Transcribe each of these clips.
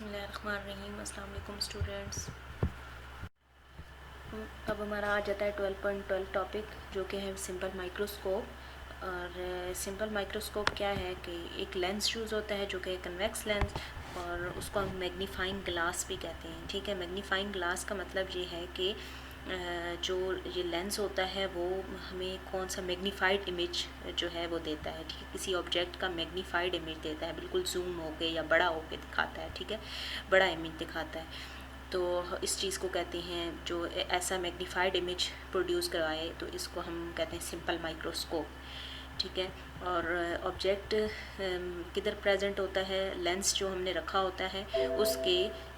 बिस्मिल्लाहिर्रहमानिर्रहीम। अस्सलाम वालेकुम स्टूडेंट्स। अब हमारा आ जाता है 12.12 टॉपिक, जो कि है सिंपल माइक्रोस्कोप। और सिंपल माइक्रोस्कोप क्या है कि एक लेंस यूज़ होता है जो कि कन्वेक्स लेंस, और उसको हम मैग्नीफाइंग ग्लास भी कहते हैं। ठीक है, मैग्नीफाइंग ग्लास का मतलब ये है कि जो ये लेंस होता है वो हमें कौन सा मैग्नीफाइड इमेज जो है वो देता है। ठीक है, किसी ऑब्जेक्ट का मैग्नीफाइड इमेज देता है, बिल्कुल जूम होके या बड़ा होके दिखाता है। ठीक है, बड़ा इमेज दिखाता है। तो इस चीज़ को कहते हैं, जो ऐसा मैग्नीफाइड इमेज प्रोड्यूस करवाए, तो इसको हम कहते हैं सिंपल माइक्रोस्कोप। ठीक है, और ऑब्जेक्ट किधर प्रेजेंट होता है, लेंस जो हमने रखा होता है उसके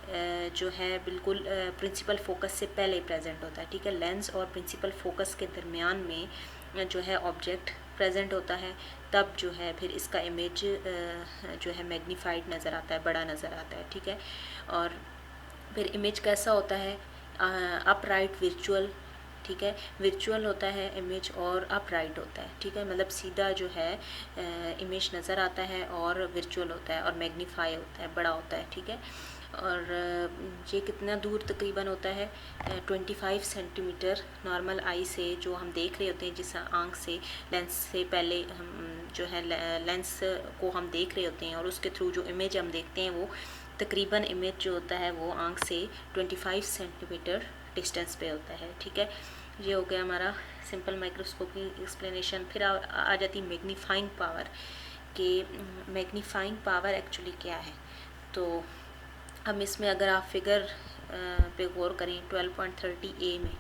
जो है बिल्कुल प्रिंसिपल फोकस से पहले प्रेजेंट होता है। ठीक है, लेंस और प्रिंसिपल फोकस के दरमियान में जो है ऑब्जेक्ट प्रेजेंट होता है, तब जो है फिर इसका इमेज जो है मैग्नीफाइड नज़र आता है, बड़ा नज़र आता है। ठीक है, और फिर इमेज कैसा होता है, अपराइट विर्चुअल। ठीक है, विर्चुअल होता है इमेज और अपराइट होता है। ठीक है, मतलब सीधा जो है इमेज नज़र आता है, और विर्चुअल होता है और मैग्नीफाई होता है, बड़ा होता है। ठीक है, और ये कितना दूर तकरीबन होता है, 25 सेंटीमीटर नॉर्मल आई से, जो हम देख रहे होते हैं जिस आंख से लेंस से पहले हम जो है लेंस को हम देख रहे होते हैं, और उसके थ्रू जो इमेज हम देखते हैं वो तकरीबन इमेज जो होता है वो आंख से 25 सेंटीमीटर डिस्टेंस पे होता है। ठीक है, ये हो गया हमारा सिंपल माइक्रोस्कोप की एक्सप्लेनेशन। फिर आ जाती मैग्नीफाइंग पावर, कि मैग्नीफाइंग पावर एक्चुअली क्या है। तो हम इसमें अगर आप फिगर पे गौर करें 12.30 ए में,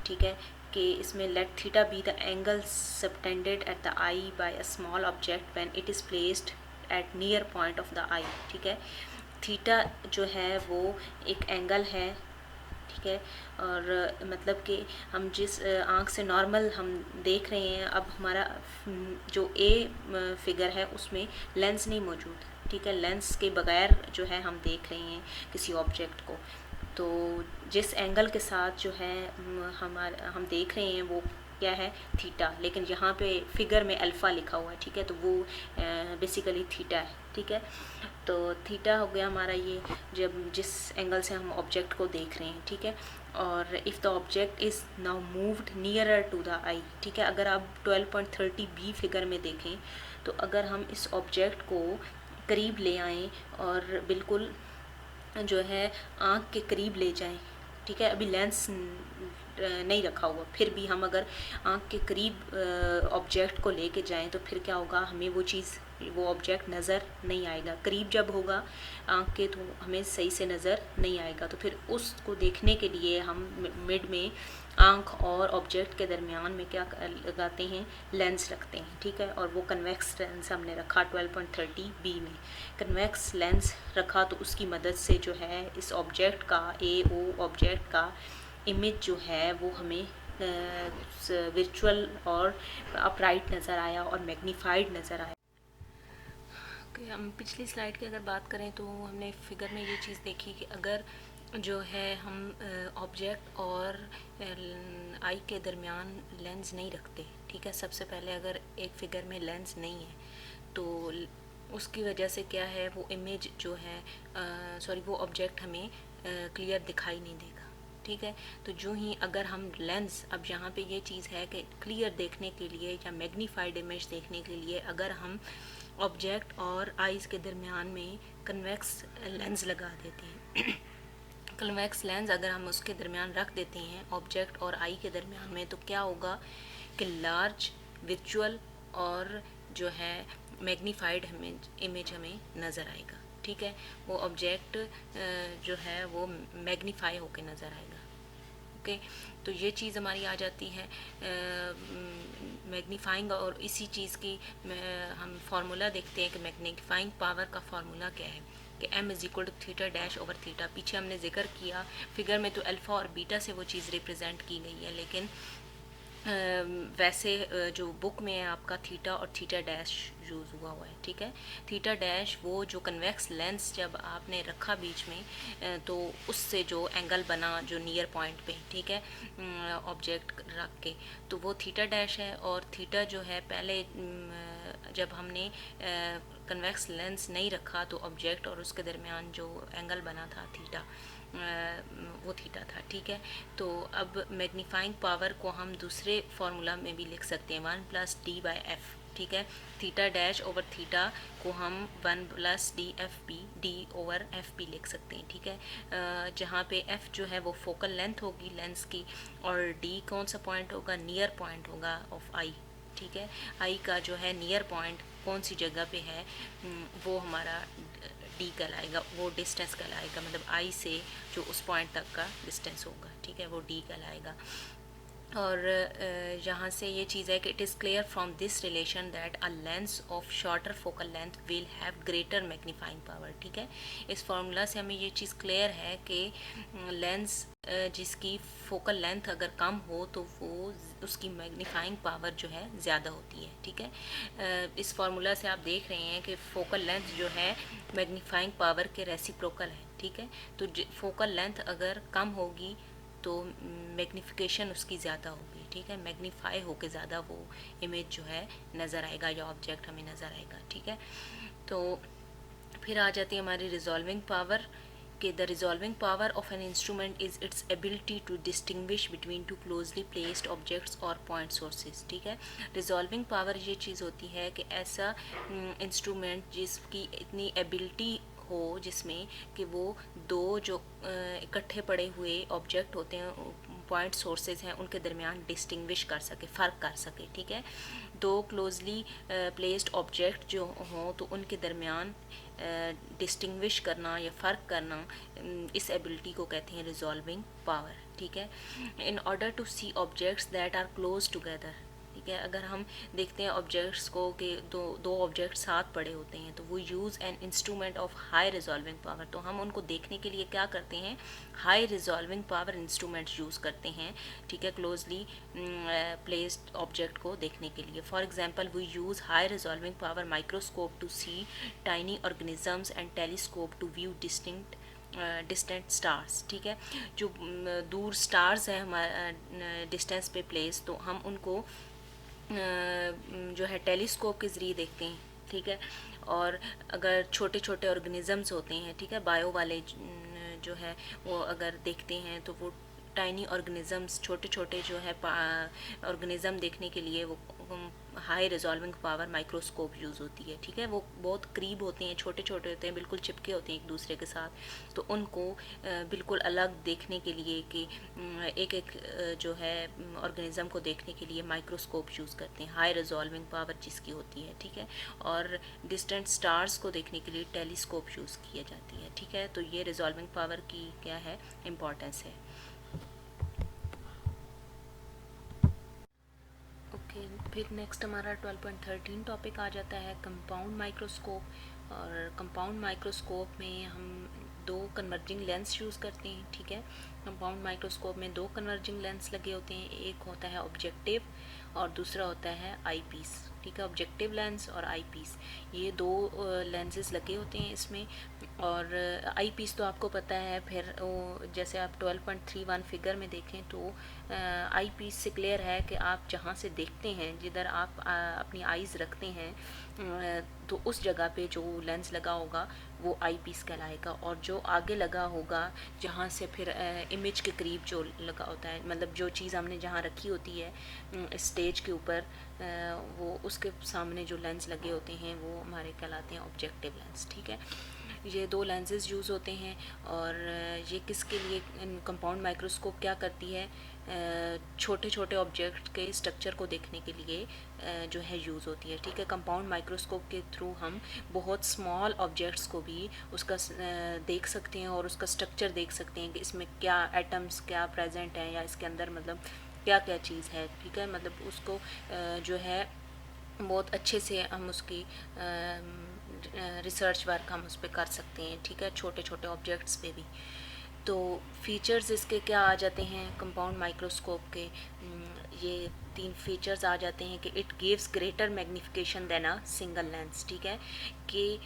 ठीक है, कि इसमें let theta be the angle subtended at the eye by a small object when it is placed at near point of the eye. ठीक है, थीटा जो है वो एक एंगल है। ठीक है, और मतलब कि हम जिस आँख से नॉर्मल हम देख रहे हैं, अब हमारा जो ए फिगर है उसमें लेंस नहीं मौजूद। ठीक है, लेंस के बगैर जो है हम देख रहे हैं किसी ऑब्जेक्ट को, तो जिस एंगल के साथ जो है हम देख रहे हैं वो क्या है, थीटा। लेकिन यहाँ पे फिगर में अल्फ़ा लिखा हुआ है। ठीक है, तो वो बेसिकली थीटा है। ठीक है, तो थीटा हो गया हमारा ये, जब जिस एंगल से हम ऑब्जेक्ट को देख रहे हैं। ठीक है, और if the object is now moved nearer to the eye. ठीक है, अगर आप 12.30 बी फिगर में देखें, तो अगर हम इस ऑब्जेक्ट को करीब ले आएँ और बिल्कुल जो है आँख के करीब ले जाएं। ठीक है, अभी लेंस नहीं रखा हुआ, फिर भी हम अगर आँख के करीब ऑब्जेक्ट को लेके जाएं, तो फिर क्या होगा, हमें वो चीज़, वो ऑब्जेक्ट नज़र नहीं आएगा। करीब जब होगा आँख के, तो हमें सही से नज़र नहीं आएगा। तो फिर उसको देखने के लिए हम मिड में आँख और ऑब्जेक्ट के दरमियान में क्या लगाते हैं, लेंस रखते हैं। ठीक है, और वो कन्वेक्स लेंस हमने रखा 12.30 बी में। कन्वेक्स लेंस रखा तो उसकी मदद से जो है इस ऑब्जेक्ट का, ए ओ ऑब्जेक्ट का इमेज जो है वो हमें विर्चुअल और अपराइट नज़र आया और मैग्नीफाइड नज़र आया। हम पिछली स्लाइड की अगर बात करें, तो हमने फिगर में ये चीज़ देखी कि अगर जो है हम ऑब्जेक्ट और आई के दरमियान लेंस नहीं रखते। ठीक है, सबसे पहले अगर एक फिगर में लेंस नहीं है, तो उसकी वजह से क्या है, वो इमेज जो है सॉरी वो ऑब्जेक्ट हमें क्लियर दिखाई नहीं देगा। ठीक है, तो जो ही अगर हम लेंस, अब यहाँ पे ये चीज़ है कि क्लियर देखने के लिए या मैग्नीफाइड इमेज देखने के लिए अगर हम ऑब्जेक्ट और आइज़ के दरमियान में कन्वेक्स लेंस लगा देते हैं कन्वेक्स लेंस अगर हम उसके दरमियान रख देते हैं ऑब्जेक्ट और आई के दरमियान में, तो क्या होगा कि लार्ज विजुअल और जो है मैग्नीफाइड इमेज हमें नज़र आएगा। ठीक है, वो ऑब्जेक्ट जो है वो मैग्नीफाई होकर नज़र आएगा। ओके, तो ये चीज़ हमारी आ जाती है मैग्नीफाइंग। और इसी चीज़ की हम फार्मूला देखते हैं कि मैग्नीफाइंग पावर का फार्मूला क्या है, कि m is equal to theta dash over theta. पीछे हमने जिक्र किया फिगर में, तो अल्फ़ा और बीटा से वो चीज़ रिप्रेजेंट की गई है, लेकिन वैसे जो बुक में है आपका थीटा और थीटा डैश यूज़ हुआ है। ठीक है, थीटा डैश वो जो कन्वेक्स लेंस जब आपने रखा बीच में, तो उससे जो एंगल बना जो नियर पॉइंट पे, ठीक है, ऑब्जेक्ट रख के, तो वो थीटा डैश है। और थीटा जो है पहले जब हमने कन्वेक्स लेंस नहीं रखा तो ऑब्जेक्ट और उसके दरमियान जो एंगल बना था थीटा, वो थीटा था, ठीक है। तो अब मैग्नीफाइंग पावर को हम दूसरे फार्मूला में भी लिख सकते हैं, 1+d/f, ठीक है। थीटा डैश ओवर थीटा को हम 1+d/f_p d/f_p लिख सकते हैं, ठीक है। जहाँ पे f जो है वो फोकल लेंथ होगी लेंस की, और d कौन सा पॉइंट होगा, नियर पॉइंट होगा ऑफ आई, ठीक है। आई का जो है नियर पॉइंट कौन सी जगह पे है, वो हमारा डी कहलाएगा, वो डिस्टेंस कहलाएगा, मतलब आई से जो उस पॉइंट तक का डिस्टेंस होगा, ठीक है, वो डी कहलाएगा। और यहाँ से ये चीज़ है कि it is clear from this relation that a lens of shorter focal length will have greater magnifying power, ठीक है। इस फार्मूला से हमें ये चीज़ क्लियर है कि लेंस जिसकी फोकल लेंथ अगर कम हो तो वो उसकी मैग्नीफाइंग पावर जो है ज़्यादा होती है, ठीक है। इस फार्मूला से आप देख रहे हैं कि फोकल लेंथ जो है मैग्नीफाइंग पावर के रेसिप्रोकल है, ठीक है। तो फोकल लेंथ अगर कम होगी तो मैग्नीफिकेशन उसकी ज़्यादा होगी, ठीक है, मैग्नीफाई होके ज़्यादा वो इमेज जो है नज़र आएगा या ऑब्जेक्ट हमें नज़र आएगा, ठीक है। तो फिर आ जाती है हमारी रिजॉल्विंग पावर कि the resolving power of an instrument is its ability to distinguish between two closely placed objects और पॉइंट सोर्सेज, ठीक है। रिजॉल्विंग पावर ये चीज़ होती है कि ऐसा इंस्ट्रूमेंट जिसकी इतनी एबिलिटी हो जिसमें कि वो दो जो इकट्ठे पड़े हुए ऑब्जेक्ट होते हैं, पॉइंट सोर्सेज हैं, उनके दरमियान डिस्टिंग्विश कर सके, फ़र्क कर सके, ठीक है। दो क्लोजली प्लेस्ड ऑब्जेक्ट जो हों तो उनके दरमियान डिस्टिंग्विश करना या फ़र्क करना, इस एबिलिटी को कहते हैं रिजॉल्विंग पावर, ठीक है। In order to see objects that are close together, ठीक है। अगर हम देखते हैं ऑब्जेक्ट्स को कि दो ऑब्जेक्ट साथ पड़े होते हैं तो वो use an instrument of high resolving power, तो हम उनको देखने के लिए क्या करते हैं, high resolving power instrument use करते हैं, ठीक है, क्लोजली प्लेस्ड ऑब्जेक्ट को देखने के लिए। For example we use high resolving power microscope to see tiny organisms and telescope to view distant stars, ठीक है। जो दूर स्टार्स हैं हमारे डिस्टेंस पे प्लेस, तो हम उनको जो है टेलीस्कोप के ज़रिए देखते हैं, ठीक है। और अगर छोटे छोटे ऑर्गेनिज़म्स होते हैं, ठीक है, बायो वाले जो है वो अगर देखते हैं तो वो टाइनी ऑर्गेनिज़म्स, छोटे छोटे जो है ऑर्गेनिज़म देखने के लिए वो high resolving power microscope use होती है, ठीक है। वो बहुत करीब होते हैं, छोटे छोटे होते हैं, बिल्कुल चिपके होते हैं एक दूसरे के साथ, तो उनको बिल्कुल अलग देखने के लिए कि एक एक जो है ऑर्गेनिज़म को देखने के लिए माइक्रोस्कोप यूज़ करते हैं, हाई रिजॉल्विंग पावर जिसकी होती है, ठीक है। और डिस्टेंट स्टार्स को देखने के लिए टेलीस्कोप यूज़ किया जाती है, ठीक है। तो ये रिजॉल्विंग पावर की क्या है इम्पोर्टेंस है। ओके, फिर नेक्स्ट हमारा 12.13 टॉपिक आ जाता है कंपाउंड माइक्रोस्कोप। और कंपाउंड माइक्रोस्कोप में हम दो कन्वर्जिंग लेंस यूज़ करते हैं, ठीक है। कंपाउंड माइक्रोस्कोप में दो कन्वर्जिंग लेंस लगे होते हैं, एक होता है ऑब्जेक्टिव और दूसरा होता है आई पीस, ठीक है। ऑब्जेक्टिव लेंस और आई पीस, ये दो लेंसेज लगे होते हैं इसमें। और आई पीस तो आपको पता है, फिर जैसे आप 12.31 फिगर में देखें तो आई पीस से क्लियर है कि आप जहाँ से देखते हैं, जिधर आप अपनी आइज़ रखते हैं, तो उस जगह पे जो लेंस लगा होगा वो आई पीस कहलाएगा। और जो आगे लगा होगा, जहाँ से फिर इमेज के करीब जो लगा होता है, मतलब जो चीज़ हमने जहाँ रखी होती है स्टेज के ऊपर, वो उसके सामने जो लेंस लगे होते हैं वो हमारे कहलाते हैं ऑब्जेक्टिव लेंस, ठीक है। ये दो लेंसेज यूज़ होते हैं। और ये किसके लिए, कंपाउंड माइक्रोस्कोप क्या करती है, छोटे छोटे ऑब्जेक्ट के स्ट्रक्चर को देखने के लिए जो है यूज़ होती है, ठीक है। कंपाउंड माइक्रोस्कोप के थ्रू हम बहुत स्मॉल ऑब्जेक्ट्स को भी उसका देख सकते हैं और उसका स्ट्रक्चर देख सकते हैं कि इसमें क्या एटम्स क्या प्रेजेंट हैं, या इसके अंदर मतलब क्या क्या चीज़ है, ठीक है। मतलब उसको जो है बहुत अच्छे से हम उसकी रिसर्च वर्क हम उस पर कर सकते हैं, ठीक है, छोटे छोटे ऑब्जेक्ट्स पे भी। तो फीचर्स इसके क्या आ जाते हैं कंपाउंड माइक्रोस्कोप के, ये तीन फीचर्स आ जाते हैं कि it gives greater magnification than a single lens, ठीक है। कि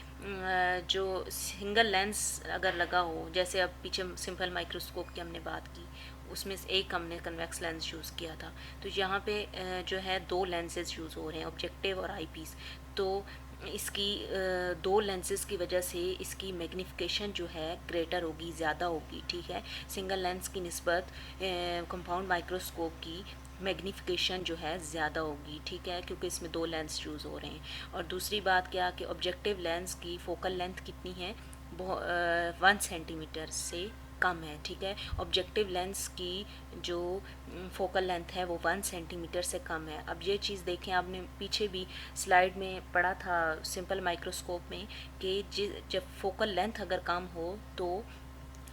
जो सिंगल लेंस अगर लगा हो, जैसे अब पीछे सिंपल माइक्रोस्कोप की हमने बात की, उसमें से एक हमने कन्वेक्स लेंस यूज़ किया था, तो यहाँ पे जो है दो लेंसेज यूज़ हो रहे हैं, ऑब्जेक्टिव और आई पीस। तो इसकी दो लेंसेज की वजह से इसकी मैग्नीफिकेशन जो है ग्रेटर होगी, ज़्यादा होगी, ठीक है। सिंगल लेंस की निस्बत कंपाउंड माइक्रोस्कोप की मैग्नीफिकेशन जो है ज़्यादा होगी, ठीक है, क्योंकि इसमें दो लेंस यूज़ हो रहे हैं। और दूसरी बात क्या कि ऑब्जेक्टिव लेंस की फोकल लेंथ कितनी है, 1 सेंटीमीटर से कम है, ठीक है। ऑब्जेक्टिव लेंस की जो फोकल लेंथ है वो 1 सेंटीमीटर से कम है। अब ये चीज़ देखें, आपने पीछे भी स्लाइड में पढ़ा था सिंपल माइक्रोस्कोप में कि जब फोकल लेंथ अगर कम हो तो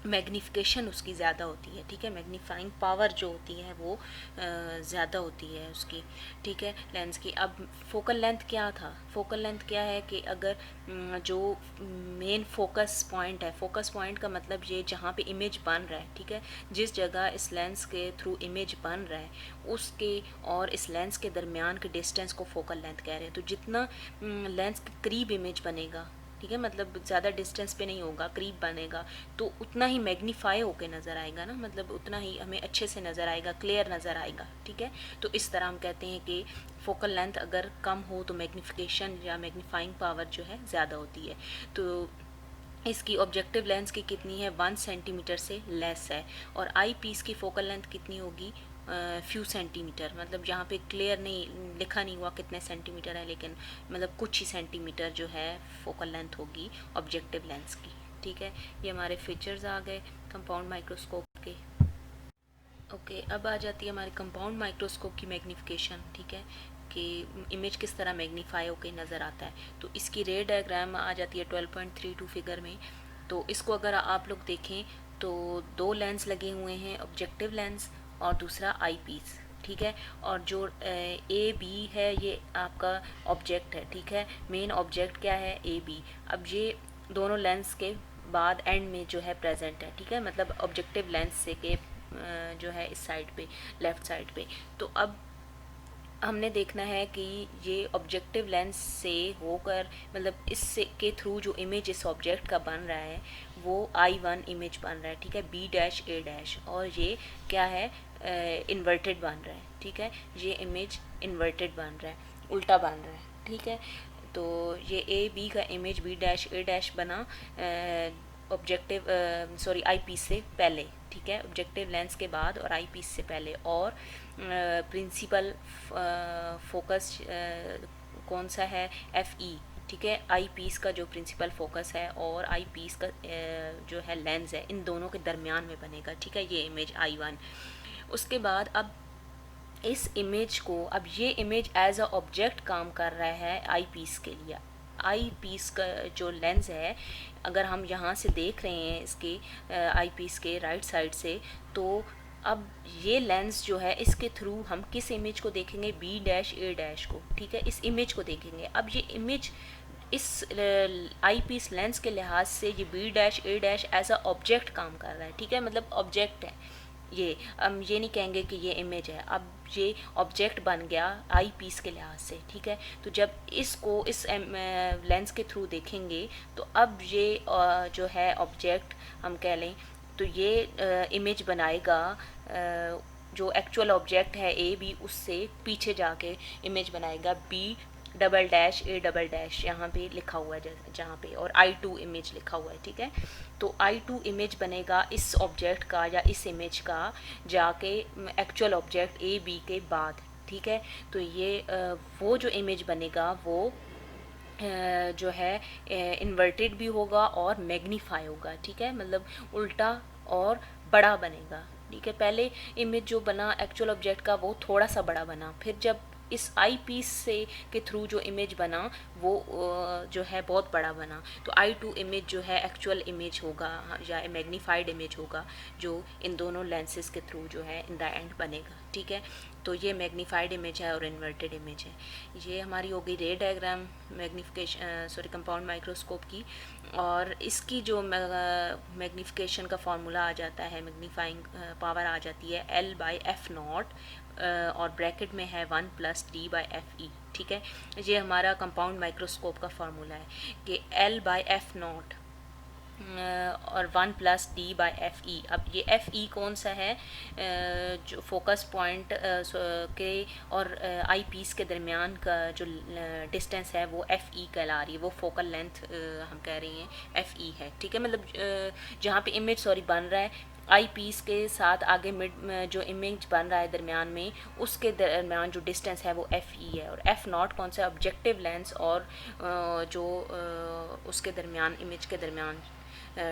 मैग्नीफिकेशन उसकी ज़्यादा होती है, ठीक है। मैग्नीफाइंग पावर जो होती है वो ज़्यादा होती है उसकी, ठीक है, लेंस की। अब फोकल लेंथ क्या था, फोकल लेंथ क्या है कि अगर जो मेन फोकस पॉइंट है, फोकस पॉइंट का मतलब ये जहाँ पे इमेज बन रहा है, ठीक है, जिस जगह इस लेंस के थ्रू इमेज बन रहा है उसके और इस लेंस के दरमियान के डिस्टेंस को फोकल लेंथ कह रहे हैं। तो जितना लेंस के करीब इमेज बनेगा, ठीक है, मतलब ज़्यादा डिस्टेंस पे नहीं होगा, करीब बनेगा, तो उतना ही मैग्नीफाई होके नज़र आएगा ना, मतलब उतना ही हमें अच्छे से नज़र आएगा, क्लियर नज़र आएगा, ठीक है। तो इस तरह हम कहते हैं कि फोकल लेंथ अगर कम हो तो मैग्नीफिकेशन या मैग्नीफाइंग पावर जो है ज़्यादा होती है। तो इसकी ऑब्जेक्टिव लेंस की कितनी है, 1 सेंटीमीटर से लेस है। और आई पीस की फोकल लेंथ कितनी होगी, फ्यू सेंटीमीटर, मतलब यहाँ पे क्लियर नहीं लिखा नहीं हुआ कितने सेंटीमीटर है, लेकिन मतलब कुछ ही सेंटीमीटर जो है फोकल लेंथ होगी ऑब्जेक्टिव लेंस की, ठीक है। ये हमारे फीचर्स आ गए कंपाउंड माइक्रोस्कोप के। ओके, अब आ जाती है हमारे कंपाउंड माइक्रोस्कोप की मैग्नीफिकेशन, ठीक है, कि इमेज किस तरह मैग्नीफाई होकर नज़र आता है। तो इसकी रे डायग्राम आ जाती है 12.32 फिगर में। तो इसको अगर आप लोग देखें तो दो लेंस लगे हुए हैं, ऑब्जेक्टिव लेंस और दूसरा आई पीस, ठीक है। और जो ए बी है ये आपका ऑब्जेक्ट है, ठीक है, मेन ऑब्जेक्ट क्या है, ए बी। अब ये दोनों लेंस के बाद एंड में जो है प्रेजेंट है, ठीक है, मतलब ऑब्जेक्टिव लेंस से के जो है इस साइड पे, लेफ़्ट साइड पे। तो अब हमने देखना है कि ये ऑब्जेक्टिव लेंस से होकर, मतलब इससे के थ्रू जो इमेज इस ऑब्जेक्ट का बन रहा है वो I1 इमेज बन रहा है, ठीक है, B डैश A डैश, और ये क्या है, इन्वर्टेड बन रहा है, ठीक है, ये इमेज इन्वर्टेड बन रहा है, उल्टा बन रहा है, ठीक है। तो ये ए बी का image B dash A dash बना ऑब्जेक्टिव आई पीस से पहले, ठीक है, ऑब्जेक्टिव लेंस के बाद और आई पीस से पहले। और प्रिंसिपल फोकस कौन सा है, FE, ठीक है, आई पीस का जो प्रिंसिपल फोकस है और आई पीस का जो है लेंस है, इन दोनों के दरमियान में बनेगा, ठीक है, ये इमेज I1। उसके बाद अब इस इमेज को, अब ये इमेज एज अ ऑब्जेक्ट काम कर रहा है आई पीस के लिए। आई पीस का जो लेंस है, अगर हम यहाँ से देख रहे हैं इसके आई पीस के राइट साइड से, तो अब ये लेंस जो है इसके थ्रू हम किस इमेज को देखेंगे, B डैश A डैश को, ठीक है, इस इमेज को देखेंगे। अब ये इमेज इस आई पीस लेंस के लिहाज से ये B dash A dash as a object काम कर रहा है, ठीक है, मतलब ऑब्जेक्ट है ये। हम ये नहीं कहेंगे कि ये इमेज है, अब ये ऑब्जेक्ट बन गया आई पीस के लिहाज से, ठीक है। तो जब इसको इस लेंस के थ्रू देखेंगे तो अब ये जो है ऑब्जेक्ट हम कह लें, तो ये इमेज बनाएगा जो एक्चुअल ऑब्जेक्ट है ए बी, उससे पीछे जाके इमेज बनाएगा B double dash A double dash, यहाँ पे लिखा हुआ है जहाँ पे, और I2 इमेज लिखा हुआ है, ठीक है। तो I2 इमेज बनेगा इस ऑब्जेक्ट का या इस इमेज का जाके एक्चुअल ऑब्जेक्ट A B के बाद, ठीक है। तो ये वो जो इमेज बनेगा वो जो है इन्वर्टेड भी होगा और मैग्नीफाई होगा, ठीक है, मतलब उल्टा और बड़ा बनेगा, ठीक है। पहले इमेज जो बना एक्चुअल ऑब्जेक्ट का वो थोड़ा सा बड़ा बना, फिर जब इस आई पीस से के थ्रू जो इमेज बना वो जो है बहुत बड़ा बना। तो I2 इमेज जो है एक्चुअल इमेज होगा या मैग्नीफाइड इमेज होगा जो इन दोनों लेंसेज के थ्रू जो है इन द एंड बनेगा, ठीक है। तो ये मैग्नीफाइड इमेज है और इन्वर्टेड इमेज है। ये हमारी हो गई रे डायग्राम मैग्नीफिकेशन कंपाउंड माइक्रोस्कोप की। और इसकी जो मैग्नीफिकेशन का फार्मूला आ जाता है, मैग्नीफाइंग पावर आ जाती है L/F0 और ब्रैकेट में है 1 + D/FE, ठीक है। ये हमारा कंपाउंड माइक्रोस्कोप का फार्मूला है कि L/F0 और 1+D/FE। अब ये FE कौन सा है, जो फोकस पॉइंट के और आई पीस के दरमियान का जो डिस्टेंस है वो FE कहला रही है, वो फोकल लेंथ हम कह रहे हैं FE है, ठीक है। मतलब जहाँ पे इमेज बन रहा है आई पीस के साथ आगे मिड जो इमेज बन रहा है दरमियान में, उसके दरमियान जो डिस्टेंस है वो FE है। और F0 कौन सा, ऑब्जेक्टिव लेंस और जो उसके दरमियान इमेज के दरमियान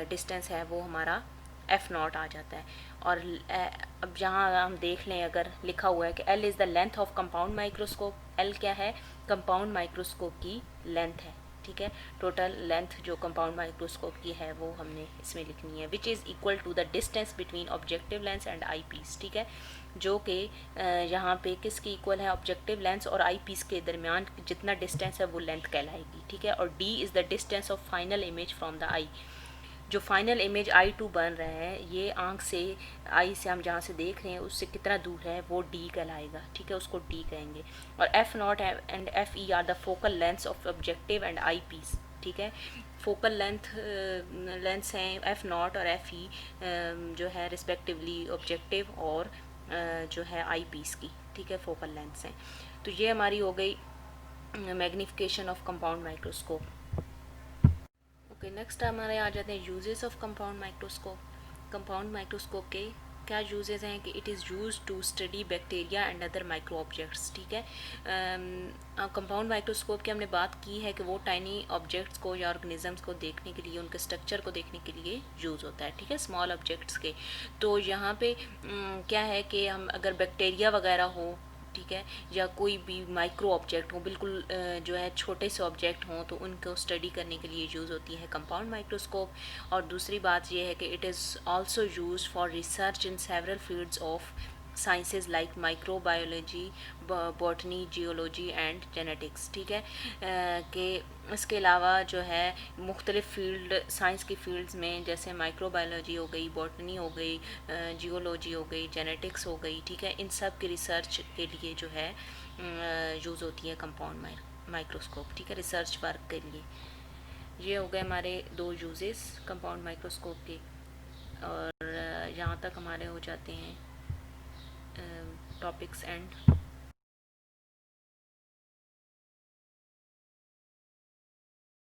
डिस्टेंस है वो हमारा F0 आ जाता है। और अब जहाँ हम देख लें, अगर लिखा हुआ है कि L is the length of compound microscope, L क्या है, कंपाउंड माइक्रोस्कोप की लेंथ है, ठीक है। टोटल लेंथ जो कंपाउंड माइक्रोस्कोप की है वो हमने इसमें लिखनी है, which is equal to the distance between objective lens and eyepiece, ठीक है। जो कि यहाँ पे किसकी इक्वल है, ऑब्जेक्टिव लेंस और आई पीस के दरमियान जितना डिस्टेंस है वो लेंथ कहलाएगी, ठीक है। और D is the distance of final image from the eye, जो फाइनल इमेज I2 बन रहा है, ये आंख से आई से हम जहाँ से देख रहे हैं उससे कितना दूर है वो D कहलाएगा, ठीक है, उसको D कहेंगे। और F0 and FE are the focal lengths of objective and eyepiece, ठीक है। फोकल लेंथ्स हैं F0 और FE जो है रिस्पेक्टिवली ऑब्जेक्टिव और जो है आई पीस की, ठीक है, फोकल लेंथ्स हैं। तो ये हमारी हो गई magnification of compound microscope. Okay, next हमारे आ जाते हैं uses of compound microscope. Compound microscope के क्या यूजेस हैं कि it is use to study bacteria and other micro objects, ठीक है। कंपाउंड माइक्रोस्कोप की हमने बात की है कि वो टाइनी ऑब्जेक्ट्स को या ऑर्गेनिजम्स को देखने के लिए, उनके स्ट्रक्चर को देखने के लिए यूज़ होता है, ठीक है, स्मॉल ऑब्जेक्ट्स के। तो यहाँ पे क्या है कि हम अगर बैक्टीरिया वगैरह हो, ठीक है, या कोई भी माइक्रो ऑब्जेक्ट हो, बिल्कुल जो है छोटे से ऑब्जेक्ट हों, तो उनको स्टडी करने के लिए यूज़ होती है कंपाउंड माइक्रोस्कोप। और दूसरी बात ये है कि it is also use for research in several fields of sciences like microbiology, botany, geology and genetics, ठीक है। कि इसके अलावा जो है मुख्तलिफ़ फील्ड, साइंस की फील्ड्स में, जैसे माइक्रोबायोलॉजी हो गई, बॉटनी हो गई, जियोलॉजी हो गई, जेनेटिक्स हो गई, ठीक है, इन सब की रिसर्च के लिए जो है यूज़ होती है कंपाउंड माइक्रोस्कोप, ठीक है, रिसर्च वर्क के लिए। ये हो गए हमारे 2 यूजेस कंपाउंड माइक्रोस्कोप के। और यहाँ तक हमारे हो जाते हैं टॉपिक्स एंड।